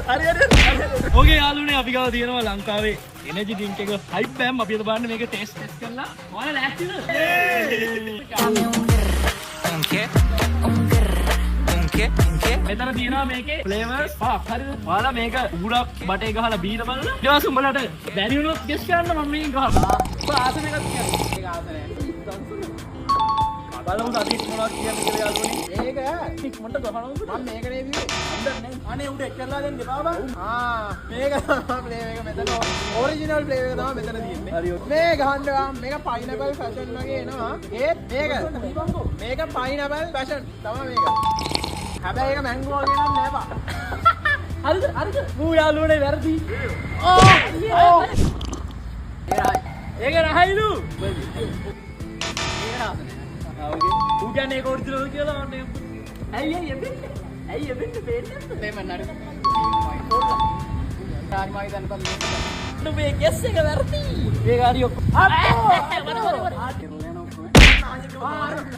ඕකේ යාළුවනේ අපි ගාව තියෙනවා ලංකාවේ එනර්ජි ඩ්‍රින්ක් එක හයිප් බෑම් අපි අද බලන්න මේක ටෙස්ට් කරලා ඔයාලා ලෑස්තිද? මෙතන තියෙනවා මේකේ ෆ්ලේවර්ස් පහක් හරිද? ඔයාලා මේක උගුරක් බටේ ගහලා බීලා බලන්න. ඊට පස්සේ උඹලට බැරි වුණොත් ගෙස් කරන්න මම මේක ගහනවා. ඔබ ආසන එකක් කියන්න. ඒක ආසනයි. බලමු අදිට මොනවද කියන්නේ කියලා යාළුවනේ. මේක ඉක්මනට ගහනවද? මම මේක නේ බිව්වේ. අnder නේ. අනේ උඩ එක්කලා දෙන්න එපා බං. මේක ෆ්ලේවර් එක මෙතන ඔරිජිනල් ෆ්ලේවර් එක තමයි මෙතන තියෙන්නේ. හරි. මේ ගහන්න මේක පයිනැපල් ෆැෂන් වගේ එනවා. ඒත් මේක පයිනැපල් ෆැෂන් තමයි මේක. හැබැයි ඒක මැංගෝ වගේ නම් නෑ බා. හරිද? මූ යාළුවනේ වැරදි. ඒක රහයිලු. ඌ කියන්නේ ඒක ඔරිජිනල් කියලා අනේ. ඇයි එබෙන්නේ? මේ මන්නරි. ආර්මයි දැන් බම් මේ ගෙස් එක වැරදි. ඒක හරි ඔක්කොම.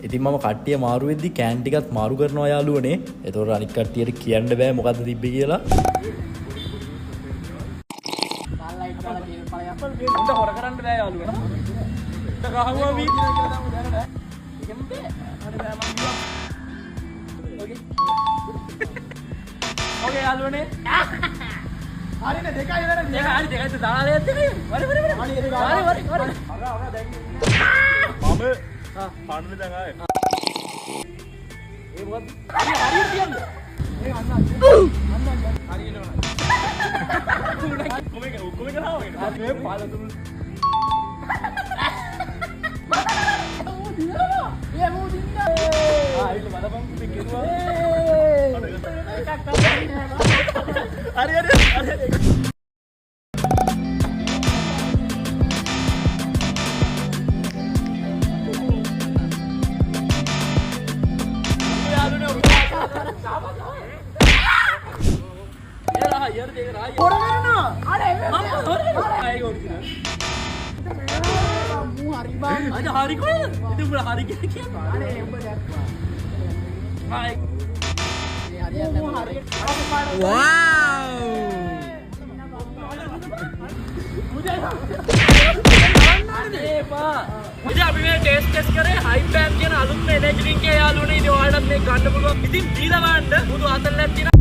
ඉතින් මම කට්ටිය මාරු වෙද්දි කෑන් ටිකත් මාරු කරනවා යාළුවනේ. ඒතකොට අනිත් කට්ටියට කියන්න බෑ මොකද්ද තිබ්බේ කියලා. උන්ට හොර කරන්න බෑ යාළුවා. උන්ට ගහුවා වීඩියෝ කියලා තමයි දැනට. ඉගෙම්බේ. හරි බෑ මම ගියා. ඕකේ. ඕකේ යාළුවනේ. හරිනේ දෙකයි වැරදි. දෙකයි දාලා දෙයක් දෙකයි. වරි. හරි දැන්. මම පාන්නේ දැන් ආයේ. ඒ මොකද්ද? හරියට කියන්නේ. ඒ අන්න. හරියනවා. කොමෙක නාවගෙන. මේ පාලතුරු. ඒ මොදින්න. ඒක බලපන් මේ කෙරුවා. හරි. hari kau itu berapa hari kira wow मुझे अभी मैं टेस्ट करे हाई पैम के ना आलू में एनर्जी ड्रिंक के यालू नहीं दो आर्डर में गांड बोलो इतनी डीला बांड वो तो आतर लेती ना